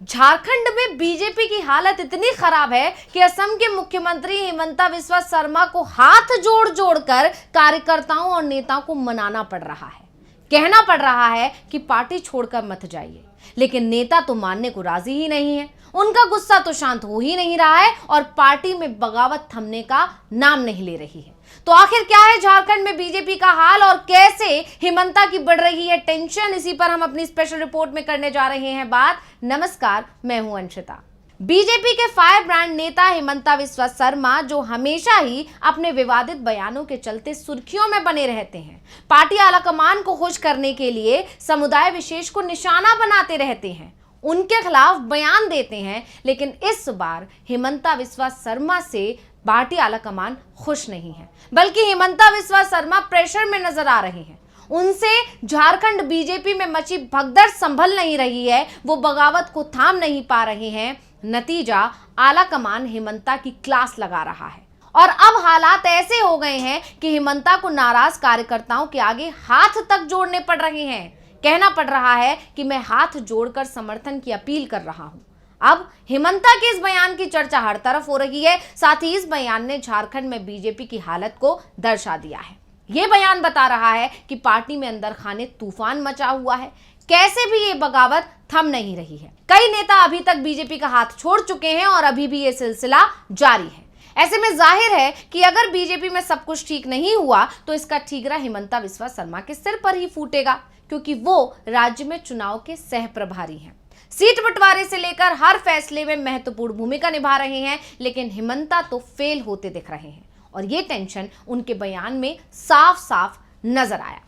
झारखंड में बीजेपी की हालत इतनी खराब है कि असम के मुख्यमंत्री हिमंता बिस्वा शर्मा को हाथ जोड़ जोड़कर कार्यकर्ताओं और नेताओं को मनाना पड़ रहा है। कहना पड़ रहा है कि पार्टी छोड़कर मत जाइए, लेकिन नेता तो मानने को राजी ही नहीं है। उनका गुस्सा तो शांत हो ही नहीं रहा है और पार्टी में बगावत थमने का नाम नहीं ले रही है। तो आखिर क्या है झारखंड में बीजेपी का हाल और कैसे हिमंता की बढ़ रही है टेंशन, इसी पर हम अपनी स्पेशल रिपोर्ट में करने जा रहे हैं बात। नमस्कार, मैं हूं अंशिता। बीजेपी के फायर ब्रांड नेता हिमंता बिस्वा शर्मा, जो हमेशा ही अपने विवादित बयानों के चलते सुर्खियों में बने रहते हैं, पार्टी आलाकमान को खुश करने के लिए समुदाय विशेष को निशाना बनाते रहते हैं, उनके खिलाफ बयान देते हैं। लेकिन इस बार हिमंता बिस्वा शर्मा से पार्टी आलाकमान खुश नहीं है, बल्कि हिमंता बिस्वा शर्मा प्रेशर में नजर आ रहे हैं। उनसे झारखंड बीजेपी में मची भगदड़ संभल नहीं रही है, वो बगावत को थाम नहीं पा रहे हैं। नतीजा, आलाकमान हिमंता की क्लास लगा रहा है और अब हालात ऐसे हो गए हैं कि हिमंता को नाराज कार्यकर्ताओं के आगे हाथ तक जोड़ने पड़ रहे हैं। कहना पड़ रहा है कि मैं हाथ जोड़कर समर्थन की अपील कर रहा हूं। अब हिमंता के इस बयान की चर्चा हर तरफ हो रही है। साथ ही इस बयान ने झारखंड में बीजेपी की हालत को दर्शा दिया है। यह बयान बता रहा है कि पार्टी में अंदर खाने तूफान मचा हुआ है, कैसे भी ये बगावत थम नहीं रही है। कई नेता अभी तक बीजेपी का हाथ छोड़ चुके हैं और अभी भी ये सिलसिला जारी है। ऐसे में जाहिर है कि अगर बीजेपी में सब कुछ ठीक नहीं हुआ तो इसका ठीकरा हिमंता बिस्वा शर्मा के सिर पर ही फूटेगा, क्योंकि वो राज्य में चुनाव के सह प्रभारी हैं। सीट बंटवारे से लेकर हर फैसले में महत्वपूर्ण भूमिका निभा रहे हैं, लेकिन हिमंता तो फेल होते दिख रहे हैं और ये टेंशन उनके बयान में साफ साफ नजर आया।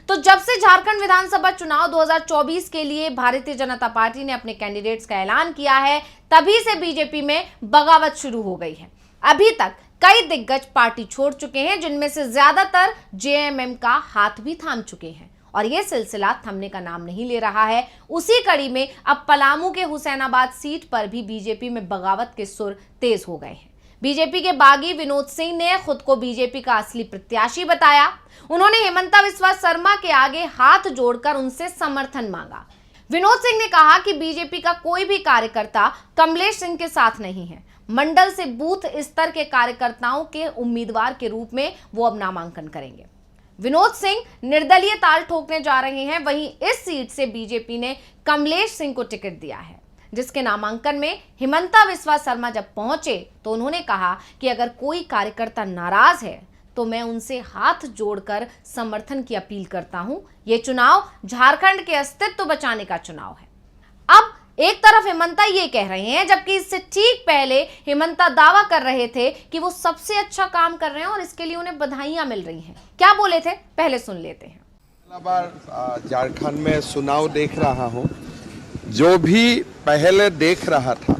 तो जब से झारखंड विधानसभा चुनाव 2024 के लिए भारतीय जनता पार्टी ने अपने कैंडिडेट्स का ऐलान किया है, तभी से बीजेपी में बगावत शुरू हो गई है। अभी तक कई दिग्गज पार्टी छोड़ चुके हैं, जिनमें से ज्यादातर जेएमएम का हाथ भी थाम चुके हैं और यह सिलसिला थमने का नाम नहीं ले रहा है। उसी कड़ी में अब पलामू के हुसैनाबाद सीट पर भी बीजेपी में बगावत के सुर तेज हो गए हैं। बीजेपी के बागी विनोद सिंह ने खुद को बीजेपी का असली प्रत्याशी बताया। उन्होंने हिमंता बिस्वा शर्मा के आगे हाथ जोड़कर उनसे समर्थन मांगा। विनोद सिंह ने कहा कि बीजेपी का कोई भी कार्यकर्ता कमलेश सिंह के साथ नहीं है। मंडल से बूथ स्तर के कार्यकर्ताओं के उम्मीदवार के रूप में वो अब नामांकन करेंगे। विनोद सिंह निर्दलीय ताल ठोकने जा रहे हैं। वहीं इस सीट से बीजेपी ने कमलेश सिंह को टिकट दिया है, जिसके नामांकन में हिमंता बिस्वा शर्मा जब पहुंचे तो उन्होंने कहा कि अगर कोई कार्यकर्ता नाराज है तो मैं उनसे हाथ जोड़कर समर्थन की अपील करता हूं। ये चुनाव झारखंड के अस्तित्व बचाने का चुनाव है। अब एक तरफ हिमंता ये कह रहे हैं, जबकि इससे ठीक पहले हिमंता दावा कर रहे थे कि वो सबसे अच्छा काम कर रहे हैं और इसके लिए उन्हें बधाइयां मिल रही हैं। क्या बोले थे, पहले सुन लेते हैं। पहला बार झारखंड में चुनाव देख रहा हूँ। जो भी पहले देख रहा था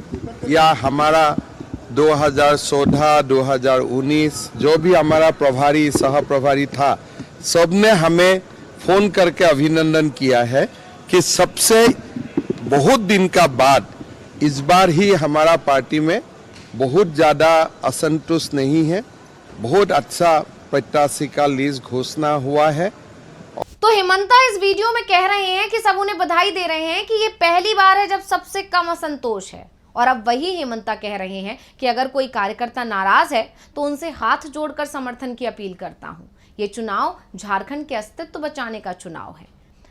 या हमारा 2014, 2019 जो भी हमारा प्रभारी सह प्रभारी था, सबने हमें फोन करके अभिनंदन किया है कि सबसे बहुत दिन का बाद इस बार ही हमारा पार्टी में बहुत ज़्यादा असंतुष्ट नहीं है। बहुत अच्छा प्रत्याशी का लिस्ट घोषणा हुआ है। तो हिमंता इस वीडियो में कह रहे हैं कि सब उन्हें बधाई दे रहे हैं कि ये पहली बार है जब सबसे कम असंतोष है। और अब वही हिमंता कह रहे हैं कि अगर कोई कार्यकर्ता नाराज है तो उनसे हाथ जोड़कर समर्थन की अपील करता हूं। ये चुनाव झारखंड के अस्तित्व बचाने का चुनाव है।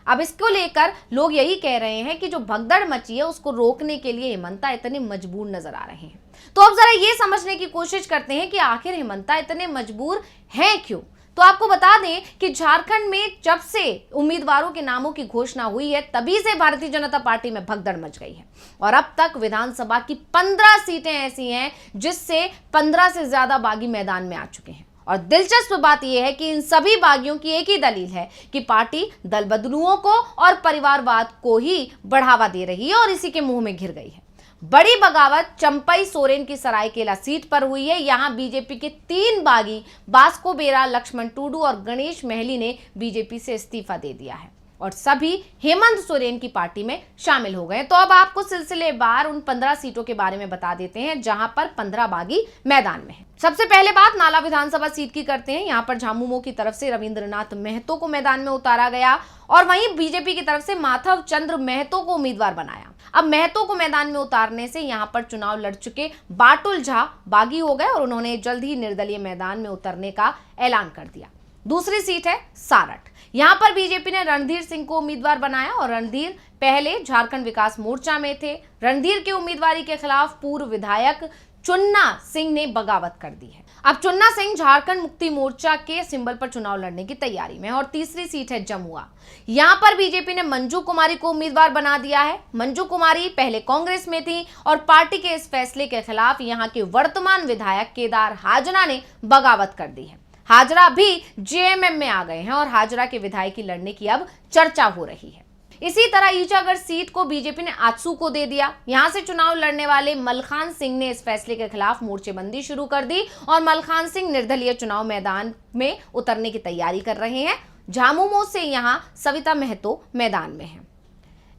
अब इसको लेकर लोग यही कह रहे हैं कि जो भगदड़ मची है उसको रोकने के लिए हिमंता इतने मजबूर नजर आ रहे हैं। तो अब जरा ये समझने की कोशिश करते हैं कि आखिर हिमंता इतने मजबूर हैं क्यों। तो आपको बता दें कि झारखंड में जब से उम्मीदवारों के नामों की घोषणा हुई है, तभी से भारतीय जनता पार्टी में भगदड़ मच गई है और अब तक विधानसभा की 15 सीटें ऐसी हैं जिससे 15 से ज्यादा बागी मैदान में आ चुके हैं। और दिलचस्प बात यह है कि इन सभी बागियों की एक ही दलील है कि पार्टी दल बदलुओं को और परिवारवाद को ही बढ़ावा दे रही है और इसी के मुंह में घिर गई है। बड़ी बगावत चंपई सोरेन की सरायकेला सीट पर हुई है। यहां बीजेपी के 3 बागी बास्को बेरा, लक्ष्मण टूडू और गणेश महली ने बीजेपी से इस्तीफा दे दिया है। और सभी हेमंत सोरेन की पार्टी में शामिल हो गए। तो अब आपको सिलसिलेवार उन 15 सीटों के बारे में बता देते हैं जहां पर 15 बागी मैदान में हैं। सबसे पहले बात नाला विधानसभा सीट की करते हैं। यहां पर झामुमो की तरफ से रविंद्रनाथ महतो को मैदान में उतारा गया और वहीं बीजेपी की तरफ से माधव चंद्र महतो को उम्मीदवार बनाया। अब महतो को मैदान में उतारने से यहां पर चुनाव लड़ चुके बाटुल झा बागी हो गए और उन्होंने जल्द ही निर्दलीय मैदान में उतरने का ऐलान कर दिया। दूसरी सीट है सारठ। यहां पर बीजेपी ने रणधीर सिंह को उम्मीदवार बनाया और रणधीर पहले झारखंड विकास मोर्चा में थे। रणधीर के उम्मीदवारी के खिलाफ पूर्व विधायक चुन्ना सिंह ने बगावत कर दी है। अब चुन्ना सिंह झारखंड मुक्ति मोर्चा के सिंबल पर चुनाव लड़ने की तैयारी में। और तीसरी सीट है जमुआ। यहां पर बीजेपी ने मंजू कुमारी को उम्मीदवार बना दिया है। मंजू कुमारी पहले कांग्रेस में थी और पार्टी के इस फैसले के खिलाफ यहां के वर्तमान विधायक केदार हाजरा ने बगावत कर दी है। हाजरा भी जेएमएम में आ गए हैं और हाजरा के विधायकी लड़ने की अब चर्चा हो रही है। इसी तरह ईचागढ़ सीट को बीजेपी ने आजसू को दे दिया। यहां से चुनाव लड़ने वाले मलखान सिंह ने इस फैसले के खिलाफ मोर्चेबंदी शुरू कर दी और मलखान सिंह निर्दलीय चुनाव मैदान में उतरने की तैयारी कर रहे हैं। झामुमो से यहां सविता महतो मैदान में है।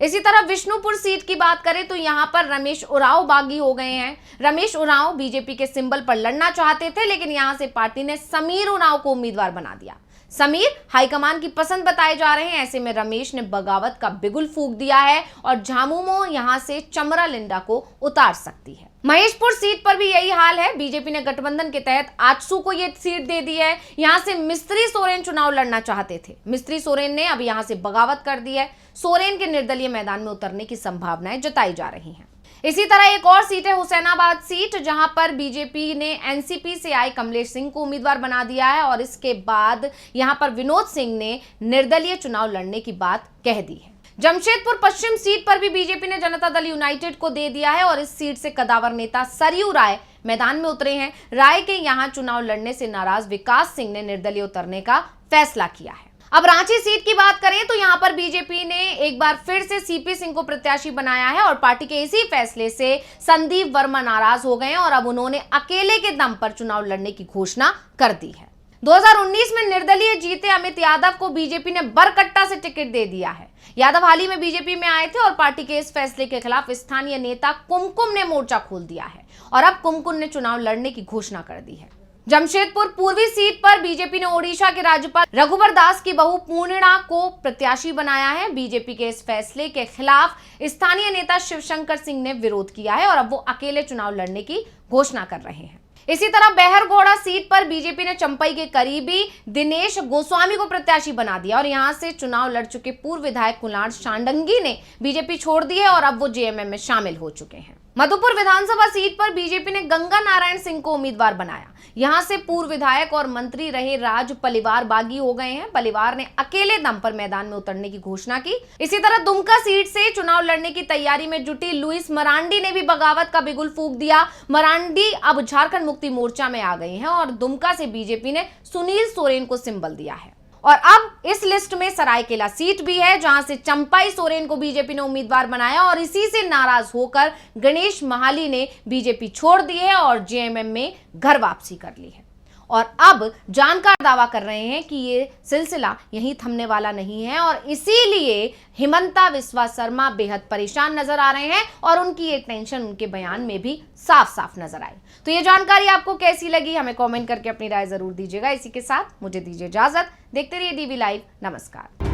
इसी तरह विष्णुपुर सीट की बात करें तो यहां पर रमेश उरांव बागी हो गए हैं। रमेश उरांव बीजेपी के सिंबल पर लड़ना चाहते थे, लेकिन यहां से पार्टी ने समीर उरांव को उम्मीदवार बना दिया। समीर हाईकमान की पसंद बताए जा रहे हैं। ऐसे में रमेश ने बगावत का बिगुल फूंक दिया है और झामुमो यहां से चमरा लिंडा को उतार सकती है। महेशपुर सीट पर भी यही हाल है। बीजेपी ने गठबंधन के तहत आजसू को यह सीट दे दी है। यहां से मिस्त्री सोरेन चुनाव लड़ना चाहते थे। मिस्त्री सोरेन ने अब यहां से बगावत कर दी है। सोरेन के निर्दलीय मैदान में उतरने की संभावनाएं जताई जा रही हैं। इसी तरह एक और सीट है हुसैनाबाद सीट, जहां पर बीजेपी ने एनसीपी से आए कमलेश सिंह को उम्मीदवार बना दिया है और इसके बाद यहां पर विनोद सिंह ने निर्दलीय चुनाव लड़ने की बात कह दी है। जमशेदपुर पश्चिम सीट पर भी बीजेपी ने जनता दल यूनाइटेड को दे दिया है और इस सीट से कदावर नेता सरयू राय मैदान में उतरे हैं। राय के यहां चुनाव लड़ने से नाराज विकास सिंह ने निर्दलीय उतरने का फैसला किया है। अब रांची सीट की बात करें तो यहां पर बीजेपी ने एक बार फिर से सीपी सिंह को प्रत्याशी बनाया है और पार्टी के इसी फैसले से संदीप वर्मा नाराज हो गए हैं और अब उन्होंने अकेले के दम पर चुनाव लड़ने की घोषणा कर दी है। 2019 में निर्दलीय जीते अमित यादव को बीजेपी ने बरकट्टा से टिकट दे दिया है। यादव हाल ही में बीजेपी में आए थे और पार्टी के इस फैसले के खिलाफ स्थानीय नेता कुमकुम ने मोर्चा खोल दिया है और अब कुमकुम ने चुनाव लड़ने की घोषणा कर दी है। जमशेदपुर पूर्वी सीट पर बीजेपी ने ओडिशा के राज्यपाल रघुवर दास की बहू पूर्णिमा को प्रत्याशी बनाया है। बीजेपी के इस फैसले के खिलाफ स्थानीय नेता शिवशंकर सिंह ने विरोध किया है और अब वो अकेले चुनाव लड़ने की घोषणा कर रहे हैं। इसी तरह बहरगोड़ा सीट पर बीजेपी ने चंपई के करीबी दिनेश गोस्वामी को प्रत्याशी बना दिया और यहां से चुनाव लड़ चुके पूर्व विधायक कुणाल शांडंगी ने बीजेपी छोड़ दी है और अब वो जेएमएम में शामिल हो चुके हैं। मधुपुर विधानसभा सीट पर बीजेपी ने गंगा नारायण सिंह को उम्मीदवार बनाया। यहां से पूर्व विधायक और मंत्री रहे राज पलिवार बागी हो गए हैं। पलिवार ने अकेले दम पर मैदान में उतरने की घोषणा की। इसी तरह दुमका सीट से चुनाव लड़ने की तैयारी में जुटी लुइस मरांडी ने भी बगावत का बिगुल फूंक दिया। मरांडी अब झारखंड मुक्ति मोर्चा में आ गई हैं और दुमका से बीजेपी ने सुनील सोरेन को सिंबल दिया है। और अब इस लिस्ट में सरायकेला सीट भी है, जहां से चंपाई सोरेन को बीजेपी ने उम्मीदवार बनाया और इसी से नाराज होकर गणेश महाली ने बीजेपी छोड़ दी है और जेएमएम में घर वापसी कर ली है। और अब जानकार दावा कर रहे हैं कि ये सिलसिला यहीं थमने वाला नहीं है और इसीलिए हिमंता बिस्वा शर्मा बेहद परेशान नजर आ रहे हैं और उनकी ये टेंशन उनके बयान में भी साफ साफ नजर आई। तो ये जानकारी आपको कैसी लगी, हमें कमेंट करके अपनी राय जरूर दीजिएगा। इसी के साथ मुझे दीजिए इजाजत। देखते रहिए डीवी लाइव। नमस्कार।